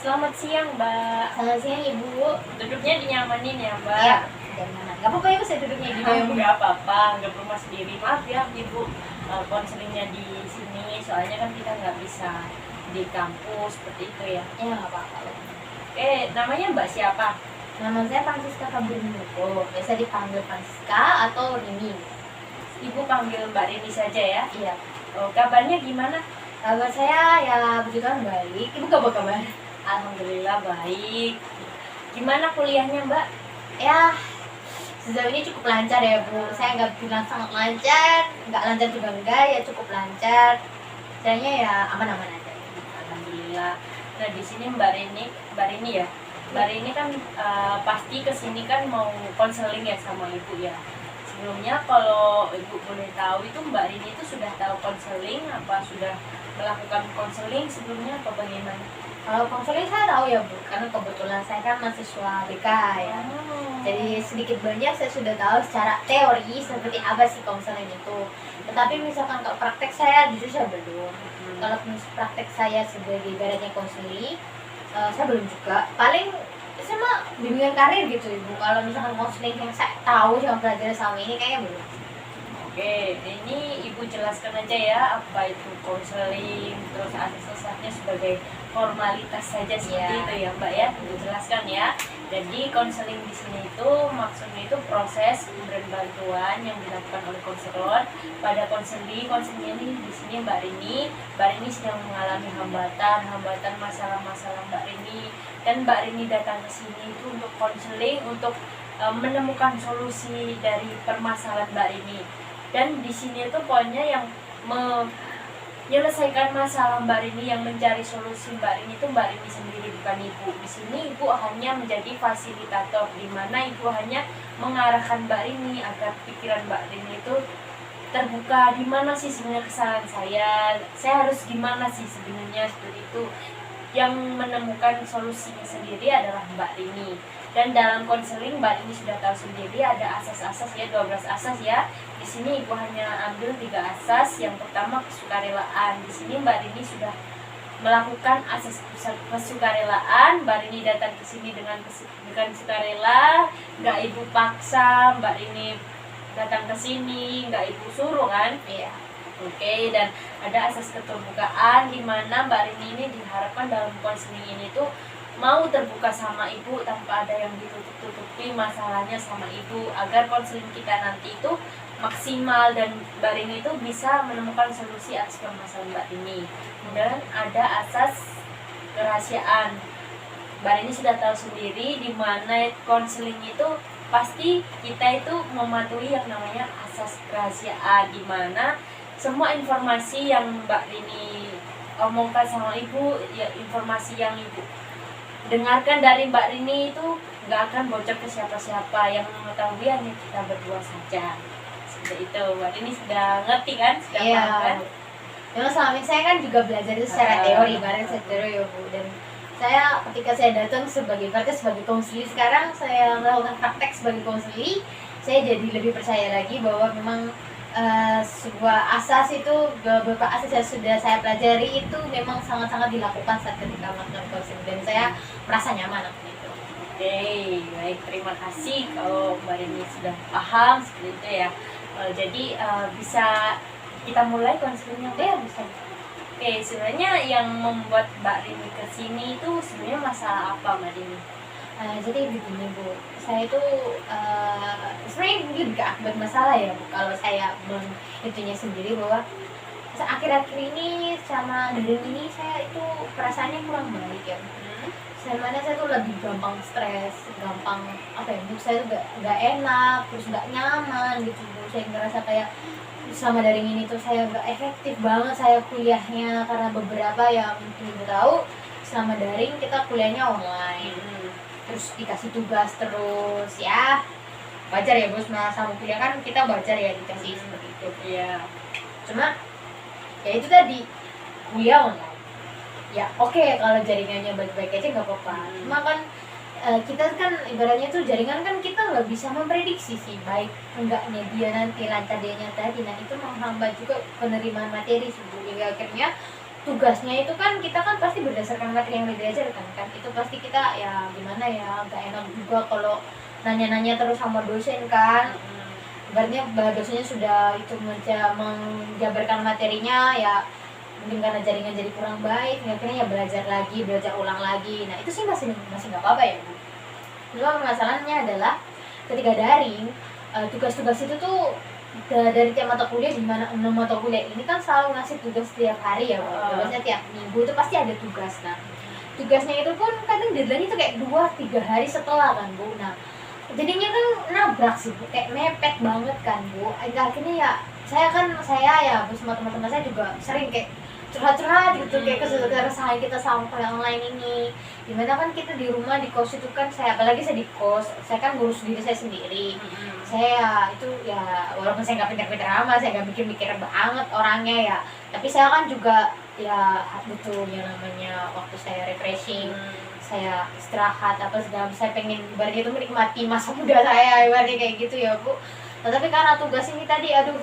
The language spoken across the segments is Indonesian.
Selamat siang, Mbak. Selamat siang Ibu. Duduknya dinyamanin ya, Mbak. Iya, jangan. Gak apa-apa Ibu, saya duduknya di mana? Nggak apa-apa, nggak rumah sendiri. Maaf ya, Ibu, konselingnya di sini. Soalnya kan kita nggak bisa di kampus seperti itu ya. Ya nggak apa-apa. Namanya Mbak siapa? Nama saya Francisca Kabrinuko. Biasa dipanggil Francisca atau Rini. Ibu panggil Mbak Rini saja ya. Iya. Oh, kabarnya gimana? Kabar saya ya puji Tuhan baik. Ibu kabar kabar? Alhamdulillah baik. Gimana kuliahnya, Mbak? Ya sejauh ini cukup lancar ya Bu. Saya nggak bilang sangat lancar, nggak lancar juga enggak, ya cukup lancar. Caranya ya aman-aman aja. Alhamdulillah. Nah di sini Mbak Rini ya. Mbak Rini kan pasti kesini kan mau konseling ya sama Ibu ya. Sebelumnya kalau Ibu boleh tahu itu Mbak Rini itu sudah tahu konseling apa sudah melakukan konseling sebelumnya atau bagaimana? Kalau konseling saya tahu ya Bu, karena kebetulan saya kan mahasiswa BK ya. Jadi sedikit banyak saya sudah tahu secara teori seperti apa sih konseling itu. Tetapi misalkan kalau praktek saya jujur saya belum. Kalau praktek saya sebagai ibaratnya konseling, saya belum juga. Paling saya mah bimbingan karir gitu Ibu. Kalau misalkan konseling yang saya tahu yang pelajari sama ini kayaknya belum. Oke, ini Ibu jelaskan aja ya apa itu konseling, terus asas-asasnya sebagai formalitas saja seperti itu ya Mbak ya. Ibu jelaskan ya. Jadi konseling di sini itu maksudnya itu proses pemberian bantuan yang dilakukan oleh konselor pada konseling ini di sini Mbak Rini sedang mengalami hambatan masalah-masalah Mbak Rini, dan Mbak Rini datang ke sini itu untuk konseling untuk menemukan solusi dari permasalahan Mbak Rini. Dan di sini itu poinnya yang menyelesaikan masalah Mbak Rini, yang mencari solusi Mbak Rini itu Mbak Rini sendiri, bukan Ibu. Di sini Ibu hanya menjadi fasilitator, di mana Ibu hanya mengarahkan Mbak Rini agar pikiran Mbak Rini itu terbuka. Di mana sih sebenarnya kesalahan saya harus gimana sih sebenarnya, seperti itu. Yang menemukan solusinya sendiri adalah Mbak Rini. Dan dalam konseling Mbak Rini sudah tahu sendiri ada asas-asas ya, 12 asas ya. Di sini Ibu hanya ambil 3 asas. Yang pertama kesukarelaan. Di sini Mbak Rini sudah melakukan asas kesukarelaan. Mbak Rini datang ke sini dengan sukarela, nggak Ibu paksa. Mbak Rini datang ke sini nggak Ibu suruh kan? Iya. Oke, dan ada asas keterbukaan di mana Mbak Rini ini diharapkan dalam konseling ini tuh mau terbuka sama Ibu tanpa ada yang ditutup-tutupi masalahnya sama Ibu, agar konseling kita nanti itu maksimal dan Mbak Rini itu bisa menemukan solusi atas permasalahan Mbak Rini. Kemudian ada asas kerahasiaan. Mbak Rini sudah tahu sendiri di mana konseling itu pasti kita itu mematuhi yang namanya asas kerahasiaan, di mana semua informasi yang Mbak Rini omongkan sama Ibu, ya informasi yang Ibu dengarkan dari Mbak Rini itu nggak akan bocor ke siapa-siapa, yang mengetahui hanya kita berdua saja. Seperti itu. Mbak Rini sudah ngerti kan? Sudah paham kan? Memang selama ini saya kan juga belajar itu secara teori, bareng secara teori ya Bu. Dan saya ketika saya datang sebagai konselor, sekarang saya melakukan praktek sebagai konselor, saya jadi lebih percaya lagi bahwa memang sebuah asas itu, beberapa asas yang sudah saya pelajari itu memang sangat-sangat dilakukan saat ketika melakukan konseling, dan saya merasa nyaman gitu. Oke, baik, terima kasih kalau Mbak Rini sudah paham seperti itu ya. Jadi bisa kita mulai konselingnya? Ya bisa. Oke, sebenarnya yang membuat Mbak Rini kesini itu sebenarnya masalah apa Mbak Rini? Jadi begini Bu, saya itu sebenarnya lebih ke akibat masalah ya Bu. Kalau saya itunya sendiri bahwa akhir-akhir ini sama daring ini saya itu perasaannya kurang baik ya. Mana saya tuh lebih gampang stres, gampang apa ya, mood saya tuh gak enak, terus gak nyaman gitu Bu. Saya ngerasa kayak selama daring ini tuh saya gak efektif banget saya kuliahnya, karena beberapa yang Ibu tahu selama daring kita kuliahnya online. Terus dikasih tugas terus ya, wajar ya bos, sama kuliah kan kita wajar ya dikasih seperti itu. Iya. Cuma ya itu tadi, kuliah online ya oke, kalau jaringannya baik-baik aja nggak apa-apa. Cuma kan kita kan ibaratnya tuh jaringan kan kita nggak bisa memprediksi sih baik enggaknya dia nanti, lancar dianya tadi. Nah itu menghambat juga penerimaan materi sih. Hingga akhirnya tugasnya itu kan kita kan pasti berdasarkan materi yang diajarkan kan, itu pasti kita ya gimana ya, gak enak juga kalau nanya-nanya terus sama dosen kan. Ibaratnya dosennya sudah itu menjabarkan materinya ya, mungkin karena jaringan jadi kurang baik, akhirnya ya belajar ulang lagi. Nah itu sih masih nggak apa-apa ya Bu. Cuma masalahnya adalah ketika daring, tugas-tugas itu tuh dari tiap mata kuliah, di mana 6 mata kuliah ini kan selalu ngasih tugas tiap hari ya Bu. Tugasnya tiap minggu itu pasti ada tugas. Nah tugasnya itu pun kadang deadline itu kayak 2-3 hari setelah kan Bu. Nah jadinya kan nabrak sih Bu, kayak mepet banget kan Bu. Akhirnya ya saya ya bersama teman-teman saya juga sering kayak curhat-curhat gitu, kayak keresahan kita sama kuliah online ini. Dimana kan kita di rumah di kos itu kan, apalagi saya di kos, saya kan ngurus diri saya sendiri. Saya itu ya walaupun saya nggak pintar-pintar amat, saya nggak mikir-mikir banget orangnya ya, tapi saya kan juga ya butuh yang namanya waktu saya refreshing, saya istirahat apa segala, saya pengen ibaratnya itu menikmati masa muda saya ibaratnya kayak gitu ya Bu. Nah, tapi karena tugas ini tadi aduh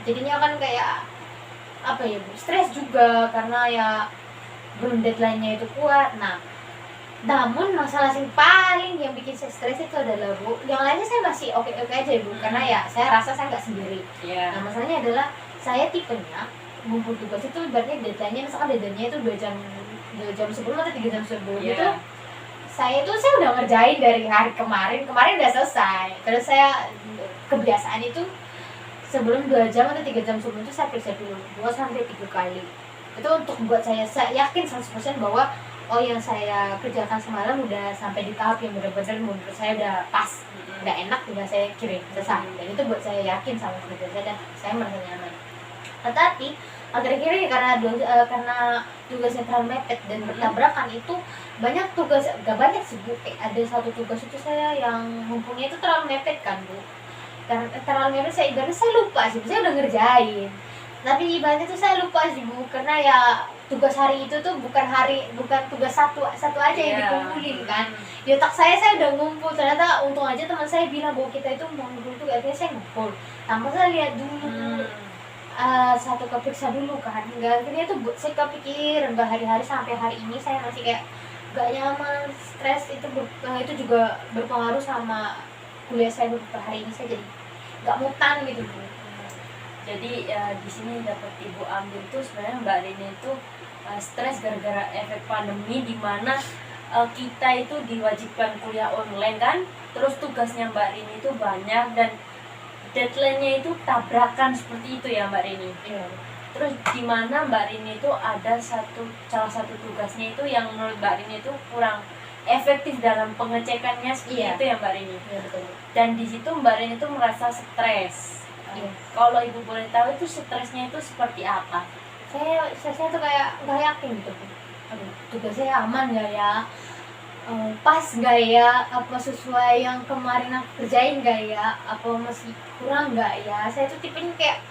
jadinya kan kayak apa ya Bu, stres juga karena ya belum deadline-nya itu kuat. Nah namun masalah yang paling yang bikin saya stres itu adalah Bu, yang lainnya saya masih oke-oke aja Bu, karena ya saya rasa saya nggak sendiri. Nah masalahnya adalah saya tipenya ngumpul tugas itu ibaratnya deadline-nya, misalkan deadline-nya itu 2 jam sebelum atau 3 jam sebelum itu saya udah ngerjain dari hari kemarin udah selesai. Terus saya kebiasaan itu sebelum 2 jam atau 3 jam sebelum itu saya periksa dulu 2-3 kali. Itu untuk buat saya yakin 100% bahwa oh yang saya kerjakan semalam udah sampai di tahap yang benar-benar menurut saya udah pas, udah enak, udah saya kirim selesai. Dan itu buat saya yakin sama kerja saya dan saya merasa nyaman. Tetapi akhir-akhir ini karena tugasnya terlalu mepet dan bertabrakan, itu banyak tugas, gak banyak sih Bu, kayak ada satu tugas itu saya yang ngumpulnya itu terlalu mepet kan Bu. Karena terlalu mepet, saya lupa sih, saya udah ngerjain, tapi ibaratnya tuh saya lupa sih Bu, karena ya tugas hari itu tuh bukan tugas satu aja yang dikumpulin kan. Di otak saya udah ngumpul, ternyata untung aja teman saya bilang bahwa kita itu mau ngumpul tuh, akhirnya saya ngumpul tanpa saya lihat dulu. Satu keperiksa dulu kan, akhirnya tuh saya kepikiran hari-hari sampai hari ini saya masih kayak gak nyaman, stres. Itu juga berpengaruh sama kuliah saya beberapa hari ini, saya jadi gak mutan gitu Bu. Jadi di sini dapat Ibu ambil tuh sebenarnya Mbak Rini itu stres gara-gara efek pandemi, di mana kita itu diwajibkan kuliah online kan, terus tugasnya Mbak Rini itu banyak dan deadline-nya itu tabrakan seperti itu ya Mbak Rini. Terus di mana Mbak Rini itu ada salah satu tugasnya itu yang menurut Mbak Rini itu kurang efektif dalam pengecekannya seperti itu ya Mbak Rini. Betul. Dan di situ Mbak Rini itu merasa stres. Kalau Ibu boleh tahu itu stresnya itu seperti apa? Saya tuh kayak nggak yakin gitu. Aduh, tugas saya aman nggak ya? Pas nggak ya? Apa sesuai yang kemarin aku kerjain nggak ya? Apa masih kurang nggak ya? Saya tuh tipenya kayak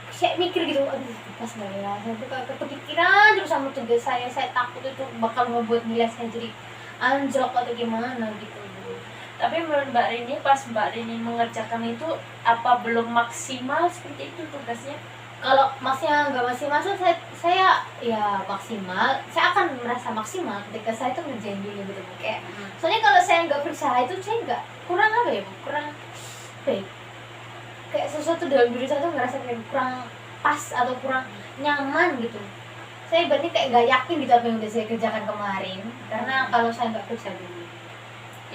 saya mikir gitu, aduh pas nggak ya? Saya tuh kayak kepikiran terus sama tugas saya takut itu bakal membuat nilai saya jadi anjlok atau gimana gitu. Tapi menurut Mbak Rini, pas Mbak Rini mengerjakan itu apa belum maksimal seperti itu tugasnya? Kalau masnya nggak maksimal, saya ya maksimal. Saya akan merasa maksimal ketika saya tuh ngerjain dulu gitu kayak. Soalnya kalau saya nggak periksa itu saya nggak kurang apa ya, kurang baik. Kayak sesuatu dalam diri saya tuh ngerasa kayak kurang pas atau kurang nyaman gitu. Saya berarti kayak nggak yakin gitu apa yang udah saya kerjakan kemarin, karena kalau saya nggak periksa dulu.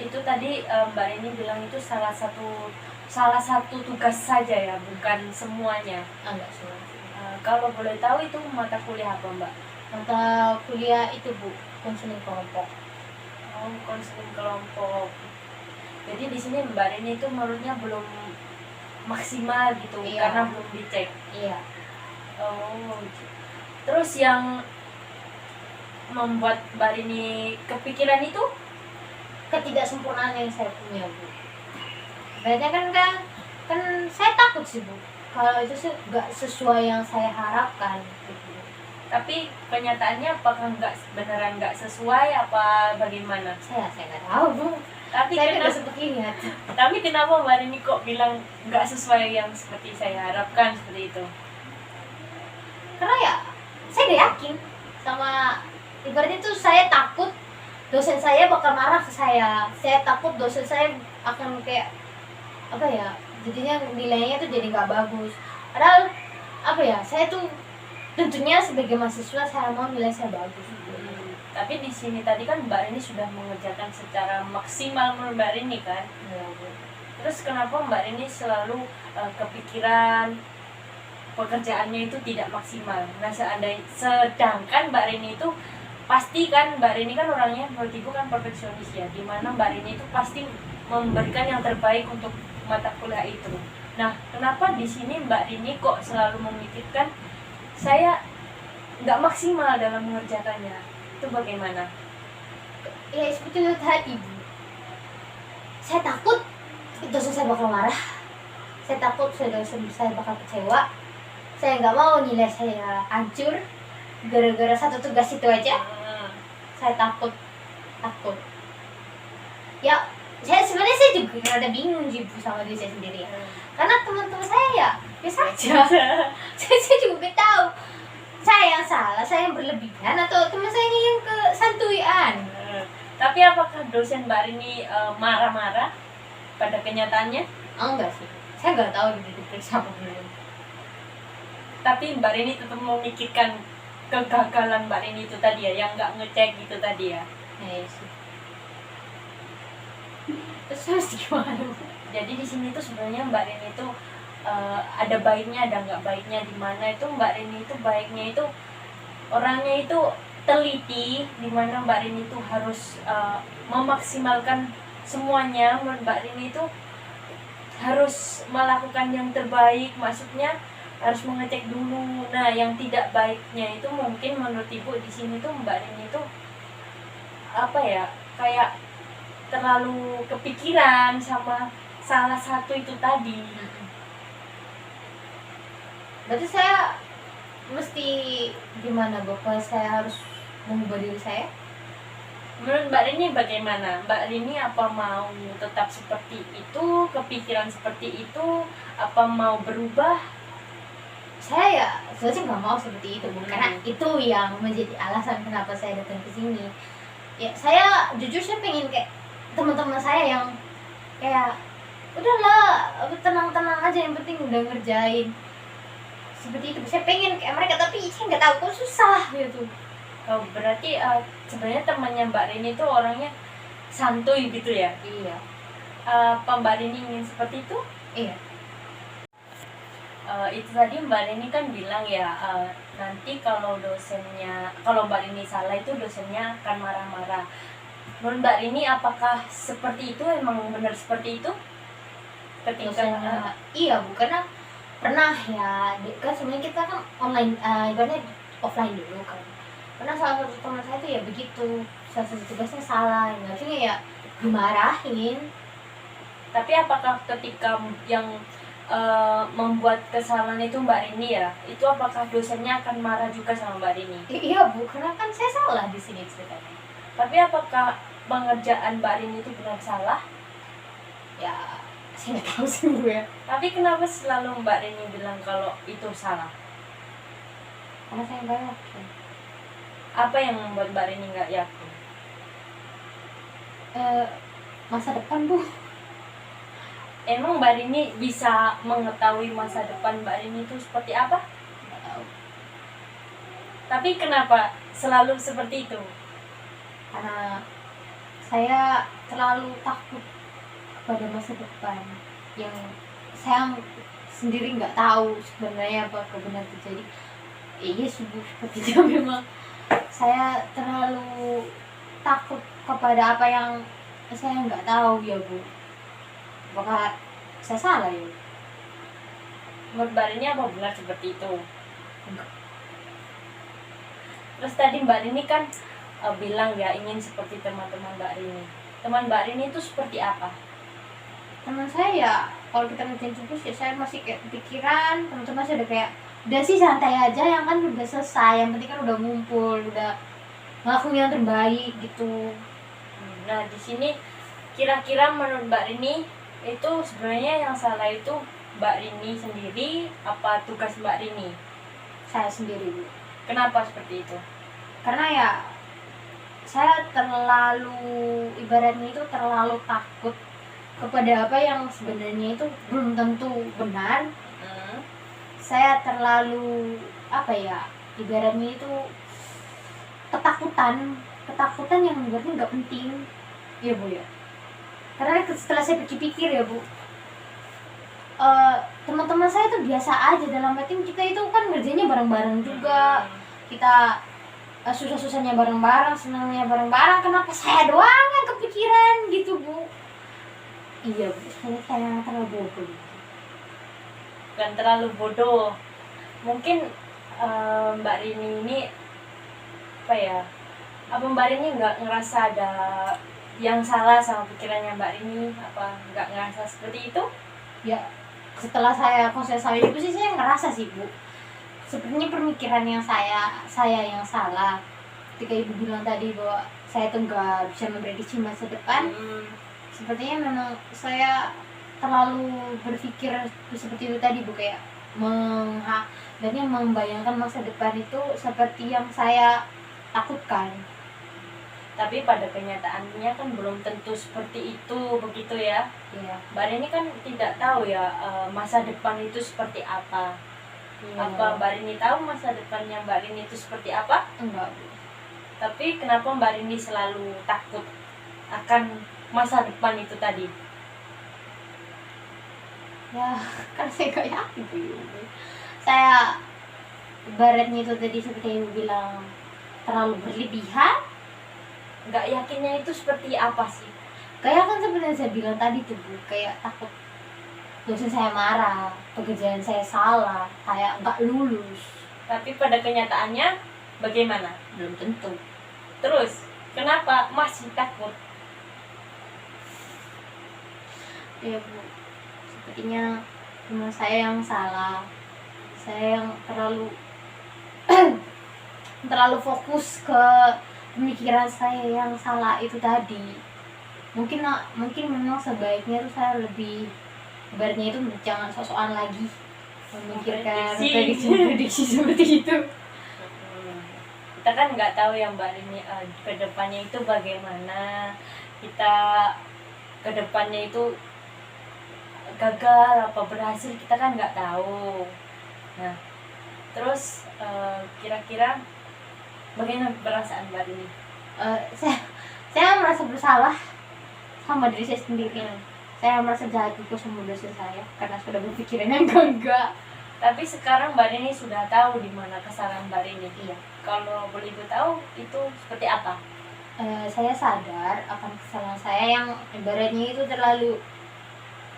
Itu tadi Mbak Rini bilang itu salah satu tugas saja ya, bukan semuanya. Enggak semua. Kalau boleh tahu itu mata kuliah apa Mbak? Mata kuliah itu Bu, konseling kelompok. Oh, konseling kelompok. Jadi di sini Mbak Rini itu menurutnya belum maksimal gitu, karena belum dicek. Iya. Oh. Terus yang membuat Mbak Rini kepikiran itu ketidaksempurnaan yang saya punya Bu. Berarti kan saya takut sih Bu, kalau itu sih nggak sesuai yang saya harapkan gitu. Tapi kenyataannya apakah beneran nggak sesuai apa bagaimana? Saya nggak tahu Bu. Tapi saya tidak seperti lihat. Tapi kenapa Mbak Rini kok bilang nggak sesuai yang seperti saya harapkan seperti itu? Karena ya saya gak yakin sama, ibaratnya tuh saya takut dosen saya bakal marah ke saya takut dosen saya akan kayak apa ya, jadinya nilainya tuh jadi nggak bagus. Padahal apa ya, saya tuh tentunya sebagai mahasiswa saya mau nilai saya bagus. Tapi di sini tadi kan Mbak Rini sudah mengerjakan secara maksimal menurut Mbak Rini kan. Ya, Bu. Terus kenapa Mbak Rini selalu kepikiran pekerjaannya itu tidak maksimal? Nah, sedangkan Mbak Rini itu pasti kan, Mbak Rini kan orangnya menurut Ibu kan perfeksionis ya, dimana Mbak Rini itu pasti memberikan yang terbaik untuk mata kuliah itu. Nah, kenapa di sini Mbak Rini kok selalu memikirkan saya nggak maksimal dalam mengerjakannya? Itu bagaimana? Ya seperti itu tadi, Bu. Saya takut dosen saya bakal marah, saya takut dosen saya bakal kecewa, saya nggak mau nilai saya hancur gara-gara satu tugas itu aja. Saya takut ya. Saya juga rada bingung sih, Bu, sama diri saya sendiri ya. Karena teman-teman saya ya biasa aja. saya juga gak tahu saya yang salah, saya yang berlebihan atau teman saya yang kesantuian. Tapi apakah dosen Mbak Rini marah-marah pada kenyataannya? Enggak sih, saya nggak tahu diperiksa apa belum. Tapi Mbak Rini tetap memikirkan kegagalan Mbak Rini itu tadi ya, yang nggak ngecek gitu tadi ya. Iya sih. Terus harus gimana, Bu? Jadi di sini tuh sebenarnya Mbak Rini itu ada baiknya, ada nggak baiknya. Di mana itu Mbak Rini itu baiknya itu orangnya itu teliti, di mana Mbak Rini itu harus memaksimalkan semuanya. Menurut Mbak Rini itu harus melakukan yang terbaik, maksudnya harus mengecek dulu. Nah, yang tidak baiknya itu mungkin menurut Ibu di sini tuh Mbak Rini itu apa ya, kayak terlalu kepikiran sama salah satu itu tadi. Berarti saya mesti gimana, Bapak? Saya harus mengubah diri saya? Menurut Mbak Rini bagaimana? Mbak Rini apa mau tetap seperti itu, kepikiran seperti itu, apa mau berubah? Saya ya sebenarnya nggak mau seperti itu, Bu. Karena itu yang menjadi alasan kenapa saya datang ke sini. Ya, saya jujur saya pengen kayak teman-teman saya yang kayak udahlah tenang-tenang aja, yang penting udah ngerjain. Seperti itu, saya pengen kayak mereka, tapi saya nggak tahu kok susah gitu. Oh, berarti sebenarnya temannya Mbak Rini itu orangnya santuy gitu ya? Iya. Apa Mbak Rini ingin seperti itu? Iya. Itu tadi Mbak Rini kan bilang ya, nanti kalau Mbak Rini salah itu dosennya akan marah-marah. Menurut Mbak Rini apakah seperti itu, emang benar seperti itu? Ketika Iya, Bu, karena pernah ya, kan sebenarnya kita kan online, ibaratnya offline dulu kan. Karena salah satu teman saya tuh ya begitu, salah satu tugasnya salah, akhirnya ya dimarahin. tapi apakah ketika yang membuat kesalahan itu Mbak Rini ya, itu apakah dosennya akan marah juga sama Mbak Rini? Iya, Bu, karena kan saya salah di sini ceritanya. Tapi apakah pengerjaan Mbak Rini itu benar salah? Ya saya nggak tahu sih, Bu, ya. Tapi kenapa selalu Mbak Rini bilang kalau itu salah? Karena saya nggak yakin. Apa yang membuat Mbak Rini nggak yakin? Masa depan, Bu. Emang Mbak Rini bisa mengetahui masa depan Mbak Rini itu seperti apa? Nggak tahu. Tapi kenapa selalu seperti itu? Karena saya terlalu takut pada masa depan yang saya sendiri nggak tahu sebenarnya apakah benar terjadi. Iya, seperti itu memang. Saya terlalu takut kepada apa yang saya nggak tahu ya, Bu. Apakah saya salah ya? Menurut Mbak Rini apa benar seperti itu? Enggak. Terus tadi Mbak Rini kan bilang ya ingin seperti teman-teman Mbak Rini. Teman Mbak Rini itu seperti apa? Teman saya ya, kalau kita ngerjain tugas ya saya masih kayak pikiran, teman-teman saya udah kayak udah sih santai aja, yang kan udah selesai, yang penting kan udah ngumpul, udah ngelakuin yang terbaik gitu. Nah, di sini kira-kira menurut Mbak Rini itu sebenarnya yang salah itu Mbak Rini sendiri apa tugas Mbak Rini? Saya sendiri, Bu. Kenapa seperti itu? Karena ya saya terlalu, ibaratnya itu terlalu takut kepada apa yang sebenarnya itu belum tentu benar. Saya terlalu apa ya, ibaratnya itu ketakutan yang ibaratnya nggak penting ya Bu ya. Karena setelah saya pikir-pikir ya Bu, teman-teman saya tuh biasa aja, dalam arti kita itu kan ngerjainnya bareng-bareng juga, kita susah-susahnya bareng-bareng, senangnya bareng-bareng, kenapa saya doang yang kepikiran gitu Bu? Iya Bu, saya terlalu bodoh. Bukan terlalu bodoh, mungkin Mbak Rini ini apa ya, apa Mbak Rini nggak ngerasa ada yang salah sama pikirannya Mbak Rini, apa nggak ngerasa seperti itu? Ya setelah saya konsultasi itu sih saya ngerasa sih Bu, sepertinya pemikiran yang saya yang salah. Ketika Ibu bilang tadi bahwa saya tuh nggak bisa memprediksi masa depan, sepertinya memang saya terlalu berpikir seperti itu tadi Bu, kayak membayangkan masa depan itu seperti yang saya takutkan. Tapi pada kenyataannya kan belum tentu seperti itu, begitu ya. Iya. Mbak Rini kan tidak tahu ya masa depan itu seperti apa. Apa Mbak Rini tahu masa depannya Mbak Rini itu seperti apa? Enggak Bu. Tapi kenapa Mbak Rini selalu takut akan masa depan itu tadi? Ya kan saya gak yakin Bu. Saya ibaratnya itu tadi seperti yang bilang terlalu berlebihan. Nggak yakinnya itu seperti apa sih? Kayak kan sebenarnya saya bilang tadi tuh Bu, kayak takut dosen saya marah, pekerjaan saya salah, kayak nggak lulus. Tapi pada kenyataannya bagaimana? Belum tentu. Terus kenapa masih takut? Ya Bu, sepertinya cuma saya yang salah, saya yang terlalu fokus ke pemikiran saya yang salah itu tadi. Mungkin memang sebaiknya tuh saya lebih, ibaratnya itu jangan sok-sokan lagi memikirkan prediksi seperti itu. Kita kan nggak tahu yang Mbak Rini kedepannya itu bagaimana, kita kedepannya itu gagal apa berhasil, kita kan nggak tahu. Nah terus kira-kira bagaimana perasaan Mbak Rini? Saya merasa bersalah sama diri saya sendiri. Saya merasa jahat juga sama dosen saya karena sudah berpikiran yang enggak. Tapi sekarang Mbak Rini sudah tahu di mana kesalahan Mbak Rini. Iya. Kalau boleh Ibu tahu itu seperti apa? Saya sadar akan kesalahan saya yang ibaratnya itu terlalu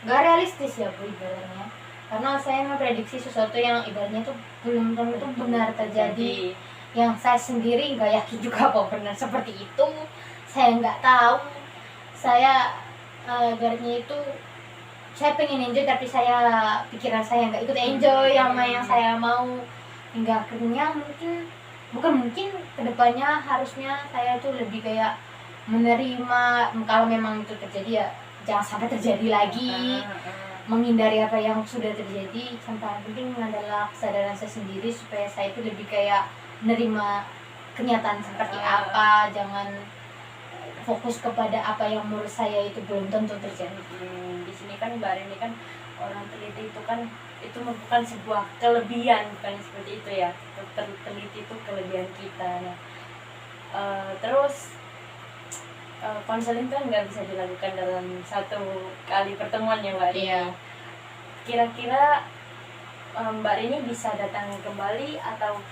gak realistis ya Bu, ibaratnya. Karena saya memprediksi sesuatu yang ibaratnya itu belum tentu benar terjadi. Yang saya sendiri nggak yakin juga apa benar seperti itu. Saya nggak tahu. Saya ibaratnya itu saya pengen enjoy, tapi pikiran saya nggak ikut enjoy sama yang saya mau, hingga akhirnya mungkin kedepannya harusnya saya tuh lebih kayak menerima kalau memang itu terjadi ya jangan sampai terjadi lagi, menghindari apa yang sudah terjadi. Sampai penting adalah kesadaran saya sendiri supaya saya itu lebih kayak menerima kenyataan seperti apa, jangan fokus kepada apa yang menurut saya itu belum tentu terjadi. Di sini kan Mbak Rini kan orang teliti itu kan itu merupakan sebuah kelebihan, bukan seperti itu ya. Teliti itu kelebihan kita. Nah, terus konseling kan nggak bisa dilakukan dalam satu kali pertemuan ya Mbak Rini. Iya. Kira-kira Mbak Rini bisa datang kembali atau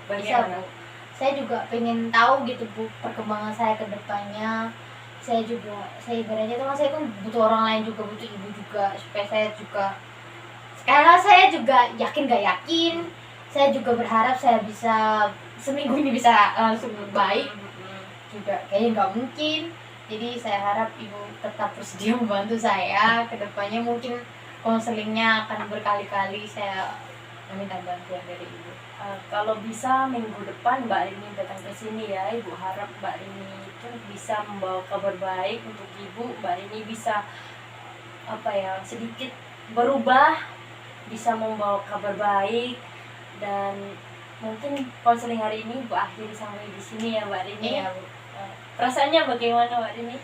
bagaimana? Bisa Bu. Saya juga pengen tahu gitu Bu perkembangan saya ke depannya. Saya ibaratnya itu saya kan butuh orang lain juga, butuh ibu juga, supaya saya juga, karena saya juga yakin gak yakin, saya juga berharap saya bisa seminggu ini bisa langsung baik juga, kayaknya nggak mungkin. Jadi saya harap ibu tetap bersedia membantu saya ke depannya. Mungkin konselingnya akan berkali-kali saya meminta bantuan dari ibu. Kalau bisa minggu depan Mbak Rini datang ke sini ya. Ibu harap Mbak Rini itu bisa membawa kabar baik untuk ibu. Mbak Rini bisa sedikit berubah, bisa membawa kabar baik, dan Mungkin konseling hari ini Bu akhiri sampai di sini ya Mbak Rini. Iya Bu. Perasaannya bagaimana Mbak Rini?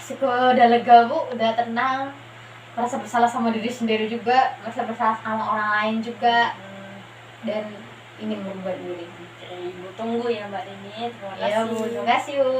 Syukur udah lega Bu, udah tenang. Merasa bersalah sama diri sendiri juga, merasa bersalah sama orang lain juga, dan ingin merubah diri. Oke, Ibu tunggu ya Mbak Rini. Terima Iya kasih. Bu, terima kasih Bu.